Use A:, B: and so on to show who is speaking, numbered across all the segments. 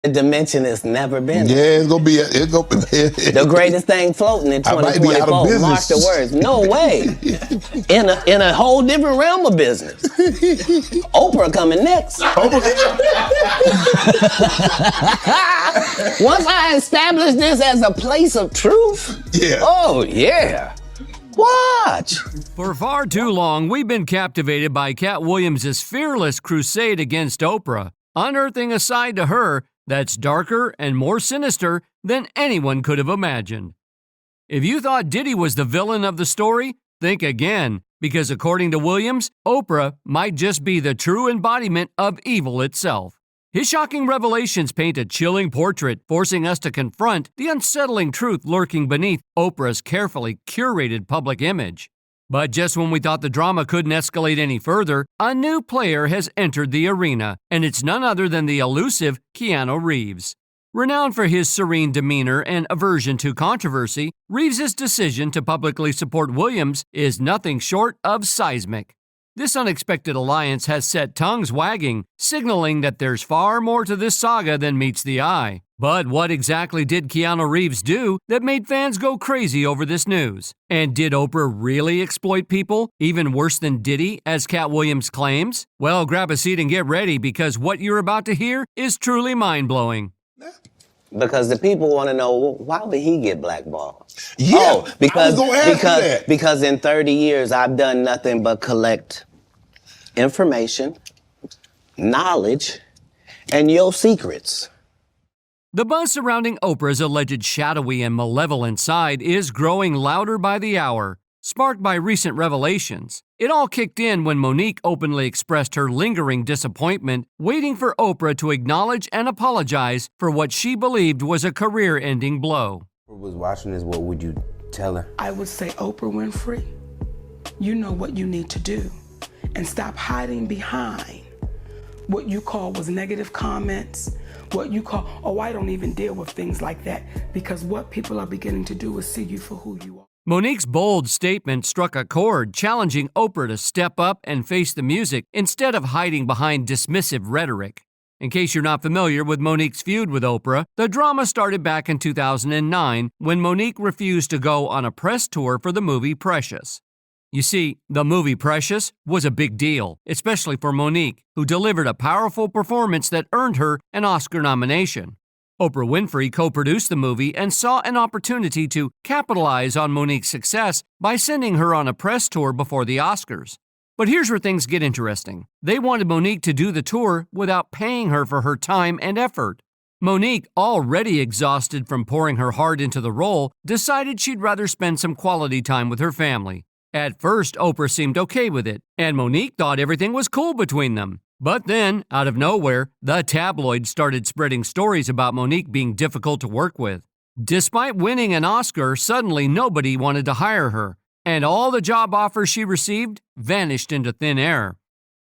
A: A dimension has never been.
B: Yeah, it's gonna be. It's gonna be
A: the greatest thing floating in 2024. Mark the words. No way. in a whole different realm of business. Oprah coming next. Once I establish this as a place of truth.
B: Yeah.
A: Oh yeah. Watch.
C: For far too long, we've been captivated by Cat Williams' fearless crusade against Oprah, unearthing a side to her that's darker and more sinister than anyone could have imagined. If you thought Diddy was the villain of the story, think again, because according to Williams, Oprah might just be the true embodiment of evil itself. His shocking revelations paint a chilling portrait, forcing us to confront the unsettling truth lurking beneath Oprah's carefully curated public image. But just when we thought the drama couldn't escalate any further, a new player has entered the arena, and it's none other than the elusive Keanu Reeves. Renowned for his serene demeanor and aversion to controversy, Reeves' decision to publicly support Williams is nothing short of seismic. This unexpected alliance has set tongues wagging, signaling that there's far more to this saga than meets the eye. But what exactly did Keanu Reeves do that made fans go crazy over this news? And did Oprah really exploit people, even worse than Diddy, as Cat Williams claims? Well, grab a seat and get ready, because what you're about to hear is truly mind-blowing.
A: Because the people want to know, why would he get blackballed?
B: Yeah,
A: because in 30 years, I've done nothing but collect information, knowledge, and your secrets.
C: The buzz surrounding Oprah's alleged shadowy and malevolent side is growing louder by the hour, sparked by recent revelations. It all kicked in when Monique openly expressed her lingering disappointment, waiting for Oprah to acknowledge and apologize for what she believed was a career-ending blow.
D: Oprah was watching this, what would you tell her?
E: I would say, Oprah Winfrey, you know what you need to do, and stop hiding behind what you call was negative comments, what you call, oh, I don't even deal with things like that, because what people are beginning to do is see you for who you are.
C: Monique's bold statement struck a chord, challenging Oprah to step up and face the music instead of hiding behind dismissive rhetoric. In case you're not familiar with Monique's feud with Oprah, the drama started back in 2009 when Monique refused to go on a press tour for the movie Precious. You see, the movie Precious was a big deal, especially for Monique, who delivered a powerful performance that earned her an Oscar nomination. Oprah Winfrey co-produced the movie and saw an opportunity to capitalize on Monique's success by sending her on a press tour before the Oscars. But here's where things get interesting. They wanted Monique to do the tour without paying her for her time and effort. Monique, already exhausted from pouring her heart into the role, decided she'd rather spend some quality time with her family. At first, Oprah seemed okay with it, and Monique thought everything was cool between them. But then, out of nowhere, the tabloids started spreading stories about Monique being difficult to work with. Despite winning an Oscar, suddenly nobody wanted to hire her, and all the job offers she received vanished into thin air.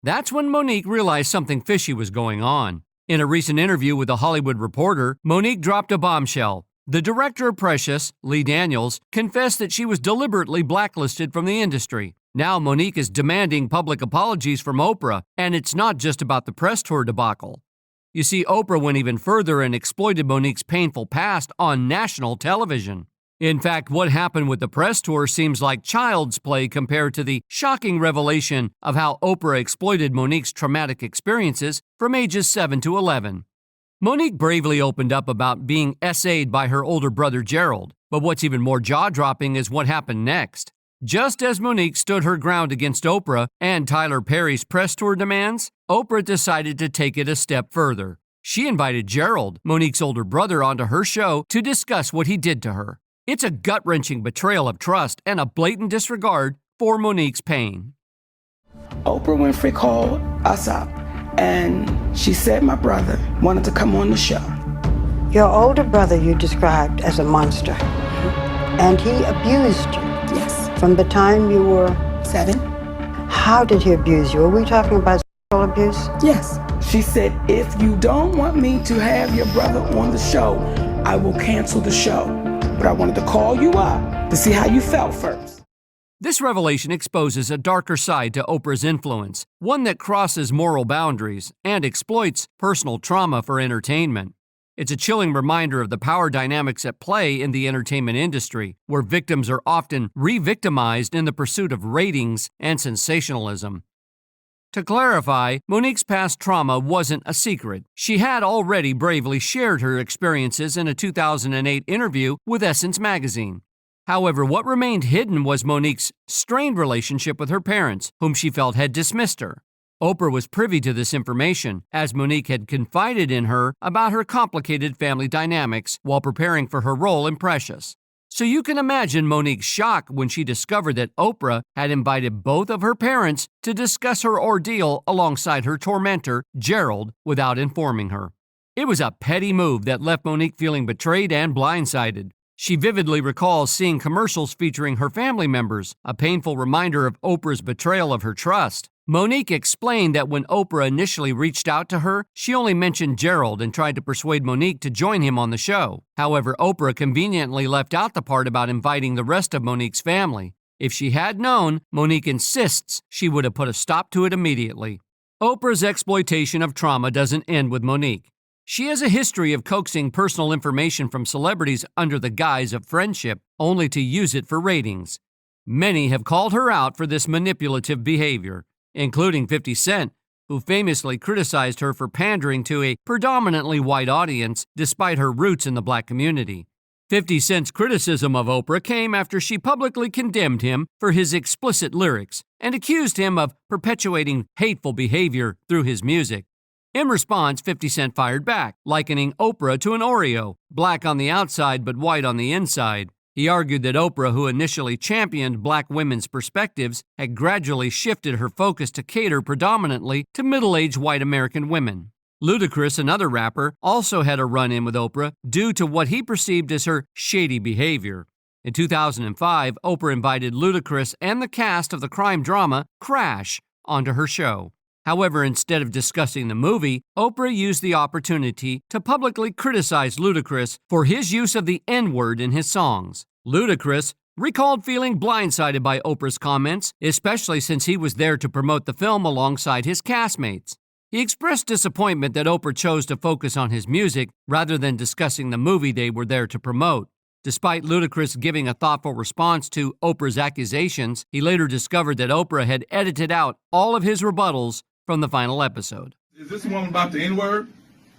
C: That's when Monique realized something fishy was going on. In a recent interview with The Hollywood Reporter, Monique dropped a bombshell. The director of Precious, Lee Daniels, confessed that she was deliberately blacklisted from the industry. Now Monique is demanding public apologies from Oprah, and it's not just about the press tour debacle. You see, Oprah went even further and exploited Monique's painful past on national television. In fact, what happened with the press tour seems like child's play compared to the shocking revelation of how Oprah exploited Monique's traumatic experiences from ages 7 to 11. Monique bravely opened up about being SA'd by her older brother Gerald, but what's even more jaw-dropping is what happened next. Just as Monique stood her ground against Oprah and Tyler Perry's press tour demands, Oprah decided to take it a step further. She invited Gerald, Monique's older brother, onto her show to discuss what he did to her. It's a gut-wrenching betrayal of trust and a blatant disregard for Monique's pain.
E: Oprah Winfrey called us up, and she said my brother wanted to come on the show.
F: Your older brother you described as a monster, and he abused you.
E: Yes.
F: From the time you were
E: 7.
F: How did he abuse you? Are we talking about sexual abuse?
E: Yes. She said, if you don't want me to have your brother on the show, I will cancel the show. But I wanted to call you up to see how you felt first.
C: This revelation exposes a darker side to Oprah's influence, one that crosses moral boundaries and exploits personal trauma for entertainment. It's a chilling reminder of the power dynamics at play in the entertainment industry, where victims are often re-victimized in the pursuit of ratings and sensationalism. To clarify, Monique's past trauma wasn't a secret. She had already bravely shared her experiences in a 2008 interview with Essence magazine. However, what remained hidden was Monique's strained relationship with her parents, whom she felt had dismissed her. Oprah was privy to this information, as Monique had confided in her about her complicated family dynamics while preparing for her role in Precious. So you can imagine Monique's shock when she discovered that Oprah had invited both of her parents to discuss her ordeal alongside her tormentor, Gerald, without informing her. It was a petty move that left Monique feeling betrayed and blindsided. She vividly recalls seeing commercials featuring her family members, a painful reminder of Oprah's betrayal of her trust. Monique explained that when Oprah initially reached out to her, she only mentioned Gerald and tried to persuade Monique to join him on the show. However, Oprah conveniently left out the part about inviting the rest of Monique's family. If she had known, Monique insists she would have put a stop to it immediately. Oprah's exploitation of trauma doesn't end with Monique. She has a history of coaxing personal information from celebrities under the guise of friendship, only to use it for ratings. Many have called her out for this manipulative behavior, including 50 Cent, who famously criticized her for pandering to a predominantly white audience despite her roots in the black community. 50 Cent's criticism of Oprah came after she publicly condemned him for his explicit lyrics and accused him of perpetuating hateful behavior through his music. In response, 50 Cent fired back, likening Oprah to an Oreo, black on the outside but white on the inside. He argued that Oprah, who initially championed black women's perspectives, had gradually shifted her focus to cater predominantly to middle-aged white American women. Ludacris, another rapper, also had a run-in with Oprah due to what he perceived as her shady behavior. In 2005, Oprah invited Ludacris and the cast of the crime drama Crash onto her show. However, instead of discussing the movie, Oprah used the opportunity to publicly criticize Ludacris for his use of the N-word in his songs. Ludacris recalled feeling blindsided by Oprah's comments, especially since he was there to promote the film alongside his castmates. He expressed disappointment that Oprah chose to focus on his music rather than discussing the movie they were there to promote. Despite Ludacris giving a thoughtful response to Oprah's accusations, he later discovered that Oprah had edited out all of his rebuttals from the final episode.
G: Is this the one about the N-word?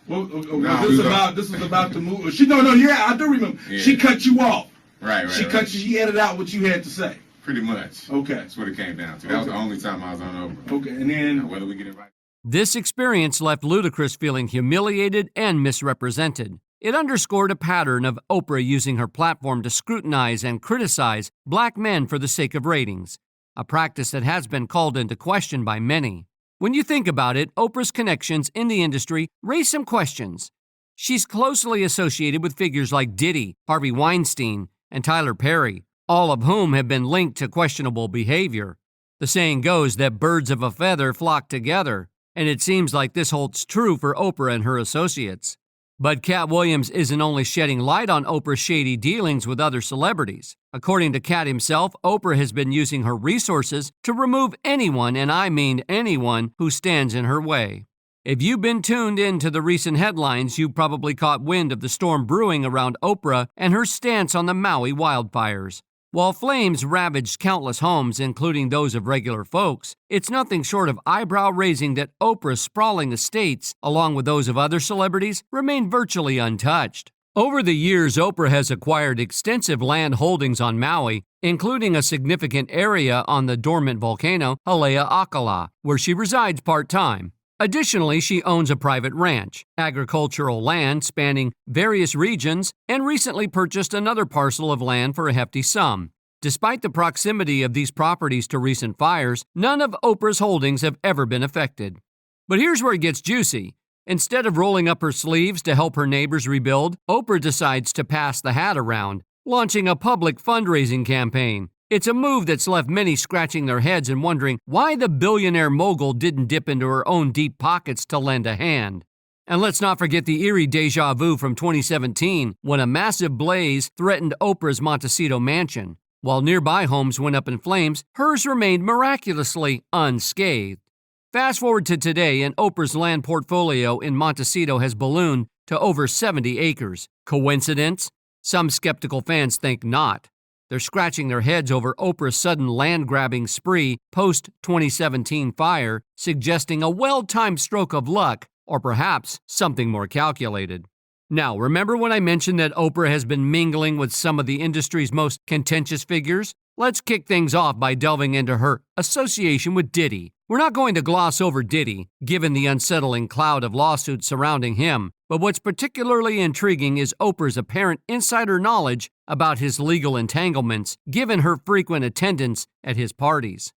G: This is about the movie. I do remember. Yeah. She cut you off.
H: Right.
G: She edited out what you had to say.
H: Pretty much.
G: Okay.
H: That's what it came down to. That was the only time I was on Oprah.
G: Okay, and then
H: whether we get it right.
C: This experience left Ludacris feeling humiliated and misrepresented. It underscored a pattern of Oprah using her platform to scrutinize and criticize black men for the sake of ratings, a practice that has been called into question by many. When you think about it, Oprah's connections in the industry raise some questions. She's closely associated with figures like Diddy, Harvey Weinstein, and Tyler Perry, all of whom have been linked to questionable behavior. The saying goes that birds of a feather flock together, and it seems like this holds true for Oprah and her associates. But Cat Williams isn't only shedding light on Oprah's shady dealings with other celebrities. According to Cat himself, Oprah has been using her resources to remove anyone, and I mean anyone, who stands in her way. If you've been tuned in to the recent headlines, you probably caught wind of the storm brewing around Oprah and her stance on the Maui wildfires. While flames ravaged countless homes, including those of regular folks, it's nothing short of eyebrow-raising that Oprah's sprawling estates, along with those of other celebrities, remain virtually untouched. Over the years, Oprah has acquired extensive land holdings on Maui, including a significant area on the dormant volcano Haleakala, where she resides part-time. Additionally, she owns a private ranch, agricultural land spanning various regions, and recently purchased another parcel of land for a hefty sum. Despite the proximity of these properties to recent fires, none of Oprah's holdings have ever been affected. But here's where it gets juicy. Instead of rolling up her sleeves to help her neighbors rebuild, Oprah decides to pass the hat around, launching a public fundraising campaign. It's a move that's left many scratching their heads and wondering why the billionaire mogul didn't dip into her own deep pockets to lend a hand. And let's not forget the eerie deja vu from 2017 when a massive blaze threatened Oprah's Montecito mansion. While nearby homes went up in flames, hers remained miraculously unscathed. Fast forward to today, and Oprah's land portfolio in Montecito has ballooned to over 70 acres. Coincidence? Some skeptical fans think not. They're scratching their heads over Oprah's sudden land-grabbing spree post-2017 fire, suggesting a well-timed stroke of luck, or perhaps something more calculated. Now, remember when I mentioned that Oprah has been mingling with some of the industry's most contentious figures? Let's kick things off by delving into her association with Diddy. We're not going to gloss over Diddy, given the unsettling cloud of lawsuits surrounding him, but what's particularly intriguing is Oprah's apparent insider knowledge about his legal entanglements, given her frequent attendance at his parties.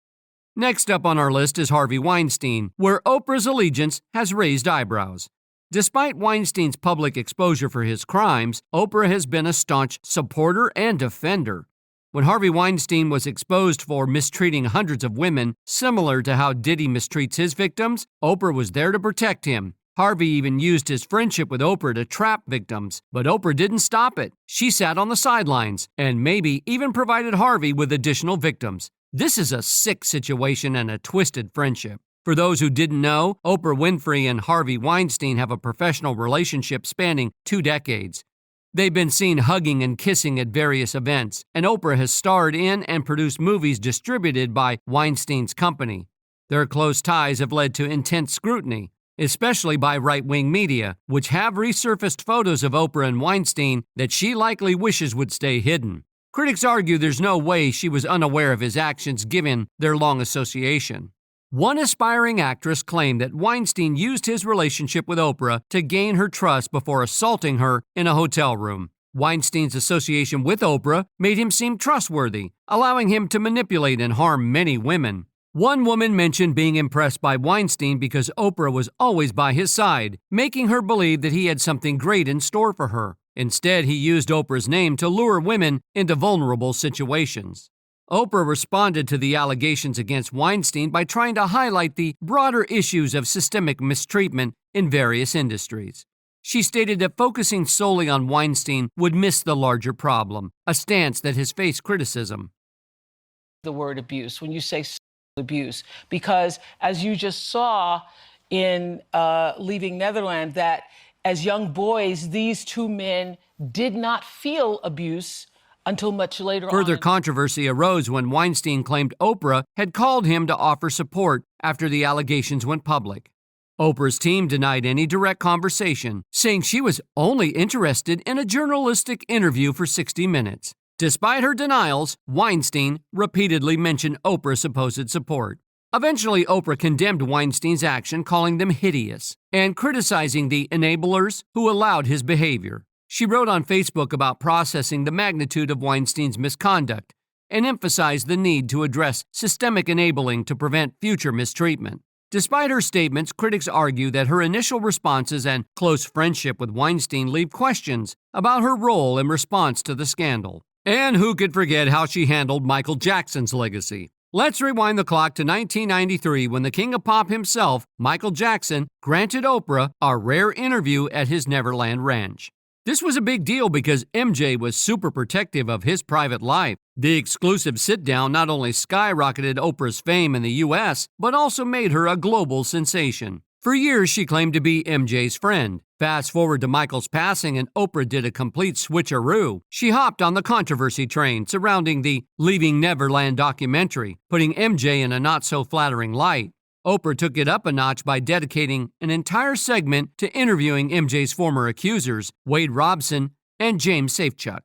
C: Next up on our list is Harvey Weinstein, where Oprah's allegiance has raised eyebrows. Despite Weinstein's public exposure for his crimes, Oprah has been a staunch supporter and defender. When Harvey Weinstein was exposed for mistreating hundreds of women, similar to how Diddy mistreats his victims, Oprah was there to protect him. Harvey even used his friendship with Oprah to trap victims, but Oprah didn't stop it. She sat on the sidelines and maybe even provided Harvey with additional victims. This is a sick situation and a twisted friendship. For those who didn't know, Oprah Winfrey and Harvey Weinstein have a professional relationship spanning 2 decades. They've been seen hugging and kissing at various events, and Oprah has starred in and produced movies distributed by Weinstein's company. Their close ties have led to intense scrutiny, especially by right-wing media, which have resurfaced photos of Oprah and Weinstein that she likely wishes would stay hidden. Critics argue there's no way she was unaware of his actions given their long association. One aspiring actress claimed that Weinstein used his relationship with Oprah to gain her trust before assaulting her in a hotel room. Weinstein's association with Oprah made him seem trustworthy, allowing him to manipulate and harm many women. One woman mentioned being impressed by Weinstein because Oprah was always by his side, making her believe that he had something great in store for her. Instead, he used Oprah's name to lure women into vulnerable situations. Oprah responded to the allegations against Weinstein by trying to highlight the broader issues of systemic mistreatment in various industries. She stated that focusing solely on Weinstein would miss the larger problem, a stance that has faced criticism.
I: The word abuse, when you say sexual abuse, because as you just saw in Leaving Neverland, that as young boys, these 2 men did not feel abuse until much later on.
C: Further controversy arose when Weinstein claimed Oprah had called him to offer support after the allegations went public. Oprah's team denied any direct conversation, saying she was only interested in a journalistic interview for 60 Minutes. Despite her denials, Weinstein repeatedly mentioned Oprah's supposed support. Eventually, Oprah condemned Weinstein's action, calling them hideous, and criticizing the enablers who allowed his behavior. She wrote on Facebook about processing the magnitude of Weinstein's misconduct and emphasized the need to address systemic enabling to prevent future mistreatment. Despite her statements, critics argue that her initial responses and close friendship with Weinstein leave questions about her role in response to the scandal. And who could forget how she handled Michael Jackson's legacy? Let's rewind the clock to 1993 when the king of pop himself, Michael Jackson, granted Oprah a rare interview at his Neverland Ranch. This was a big deal because MJ was super protective of his private life. The exclusive sit-down not only skyrocketed Oprah's fame in the U.S., but also made her a global sensation. For years, she claimed to be MJ's friend. Fast forward to Michael's passing and Oprah did a complete switcheroo. She hopped on the controversy train surrounding the Leaving Neverland documentary, putting MJ in a not-so-flattering light. Oprah took it up a notch by dedicating an entire segment to interviewing MJ's former accusers, Wade Robson and James Safechuck.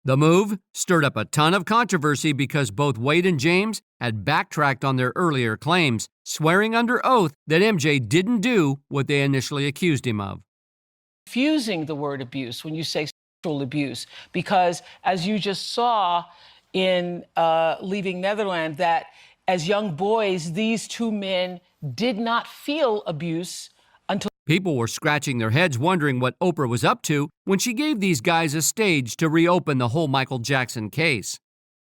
C: The move stirred up a ton of controversy because both Wade and James had backtracked on their earlier claims, swearing under oath that MJ didn't do what they initially accused him of.
I: Confusing the word abuse when you say sexual abuse, because as you just saw in Leaving Neverland, that as young boys, these 2 men did not feel abuse until...
C: People were scratching their heads wondering what Oprah was up to when she gave these guys a stage to reopen the whole Michael Jackson case.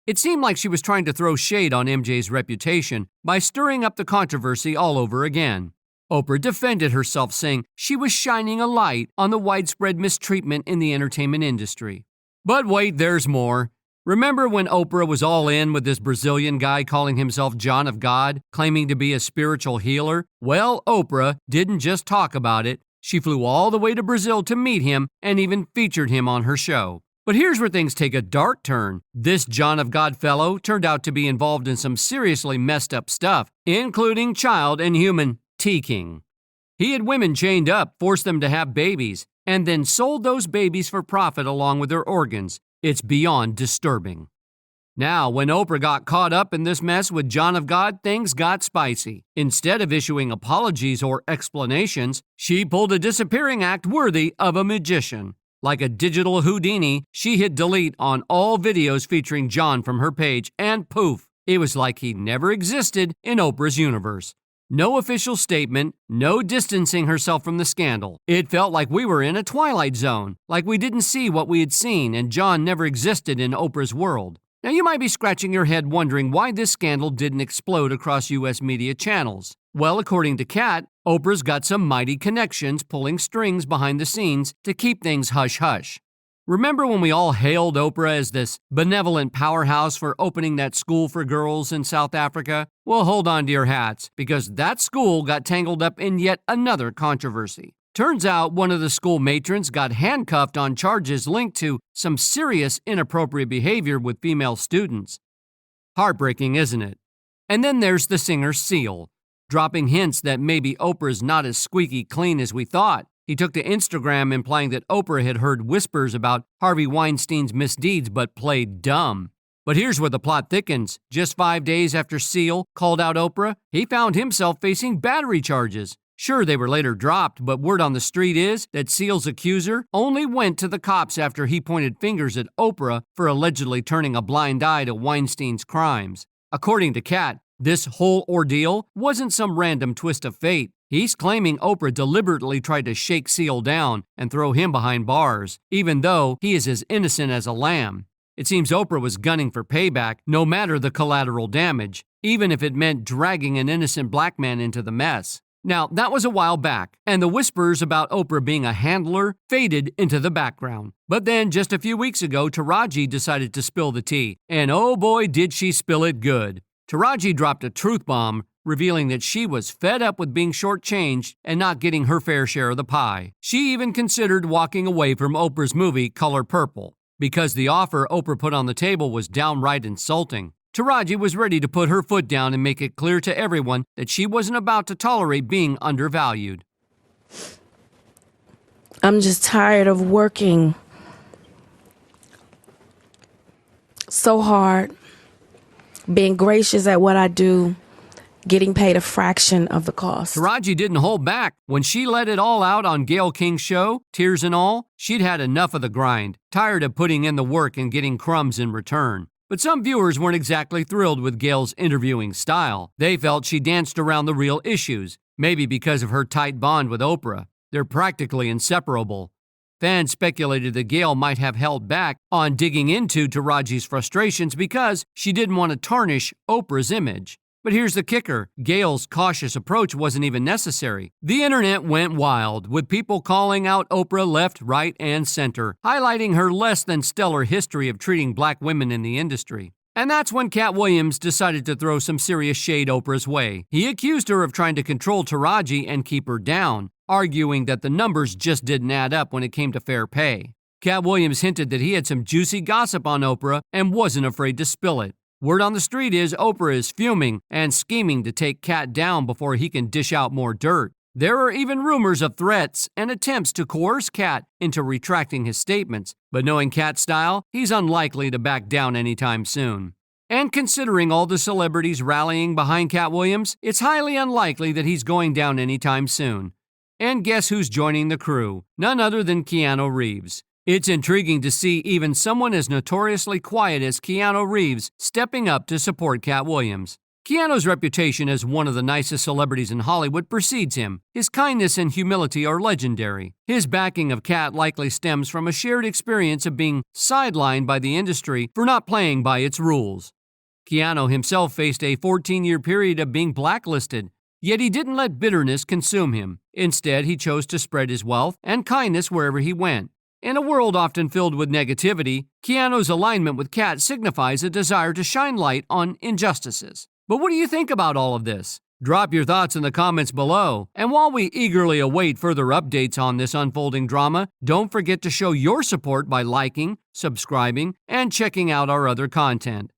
C: It seemed like she was trying to throw shade on MJ's reputation by stirring up the controversy all over again. Oprah defended herself, saying she was shining a light on the widespread mistreatment in the entertainment industry. But wait, there's more. Remember when Oprah was all in with this Brazilian guy calling himself John of God, claiming to be a spiritual healer? Well, Oprah didn't just talk about it, She flew all the way to Brazil to meet him and even featured him on her show. But here's where things take a dark turn. This John of God fellow turned out to be involved in some seriously messed up stuff, including child and human teaking. He had women chained up, forced them to have babies, and then sold those babies for profit along with their organs. It's beyond disturbing. Now, when Oprah got caught up in this mess with John of God, things got spicy. Instead of issuing apologies or explanations, she pulled a disappearing act worthy of a magician. Like a digital Houdini, she hit delete on all videos featuring John from her page, and poof, it was like he never existed in Oprah's universe. No official statement, no distancing herself from the scandal. It felt like we were in a twilight zone, like we didn't see what we had seen and John never existed in Oprah's world. Now you might be scratching your head wondering why this scandal didn't explode across U.S. media channels. Well, according to Kat, Oprah's got some mighty connections pulling strings behind the scenes to keep things hush-hush. Remember when we all hailed Oprah as this benevolent powerhouse for opening that school for girls in South Africa? Well, hold on to your hats, because that school got tangled up in yet another controversy. Turns out one of the school matrons got handcuffed on charges linked to some serious inappropriate behavior with female students. Heartbreaking, isn't it? And then there's the singer Seal, dropping hints that maybe Oprah's not as squeaky clean as we thought. He took to Instagram implying that Oprah had heard whispers about Harvey Weinstein's misdeeds but played dumb. But here's where the plot thickens. Just 5 days after Seal called out Oprah, he found himself facing battery charges. Sure, they were later dropped, but word on the street is that Seal's accuser only went to the cops after he pointed fingers at Oprah for allegedly turning a blind eye to Weinstein's crimes. According to Kat, this whole ordeal wasn't some random twist of fate. He's claiming Oprah deliberately tried to shake Seal down and throw him behind bars, even though he is as innocent as a lamb. It seems Oprah was gunning for payback, no matter the collateral damage, even if it meant dragging an innocent black man into the mess. Now, that was a while back, and the whispers about Oprah being a handler faded into the background. But then, just a few weeks ago, Taraji decided to spill the tea, and oh boy did she spill it good. Taraji dropped a truth bomb, revealing that she was fed up with being shortchanged and not getting her fair share of the pie. She even considered walking away from Oprah's movie Color Purple, because the offer Oprah put on the table was downright insulting. Taraji was ready to put her foot down and make it clear to everyone that she wasn't about to tolerate being undervalued.
J: I'm just tired of working so hard, being gracious at what I do, getting paid a fraction of the cost.
C: Taraji didn't hold back. When she let it all out on Gayle King's show, Tears and All, she'd had enough of the grind, tired of putting in the work and getting crumbs in return. But some viewers weren't exactly thrilled with Gayle's interviewing style. They felt she danced around the real issues, maybe because of her tight bond with Oprah. They're practically inseparable. Fans speculated that Gayle might have held back on digging into Taraji's frustrations because she didn't want to tarnish Oprah's image. But here's the kicker. Gayle's cautious approach wasn't even necessary. The internet went wild, with people calling out Oprah left, right, and center, highlighting her less than stellar history of treating black women in the industry. And that's when Cat Williams decided to throw some serious shade Oprah's way. He accused her of trying to control Taraji and keep her down, arguing that the numbers just didn't add up when it came to fair pay. Cat Williams hinted that he had some juicy gossip on Oprah and wasn't afraid to spill it. Word on the street is Oprah is fuming and scheming to take Cat down before he can dish out more dirt. There are even rumors of threats and attempts to coerce Cat into retracting his statements, but knowing Cat's style, he's unlikely to back down anytime soon. And considering all the celebrities rallying behind Cat Williams, it's highly unlikely that he's going down anytime soon. And guess who's joining the crew? None other than Keanu Reeves. It's intriguing to see even someone as notoriously quiet as Keanu Reeves stepping up to support Cat Williams. Keanu's reputation as one of the nicest celebrities in Hollywood precedes him. His kindness and humility are legendary. His backing of Cat likely stems from a shared experience of being sidelined by the industry for not playing by its rules. Keanu himself faced a 14-year period of being blacklisted, yet he didn't let bitterness consume him. Instead, he chose to spread his wealth and kindness wherever he went. In a world often filled with negativity, Keanu's alignment with Cat signifies a desire to shine light on injustices. But what do you think about all of this? Drop your thoughts in the comments below, and while we eagerly await further updates on this unfolding drama, don't forget to show your support by liking, subscribing, and checking out our other content.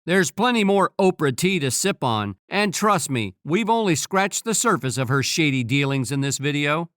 C: There's plenty more Oprah tea to sip on, and trust me, we've only scratched the surface of her shady dealings in this video.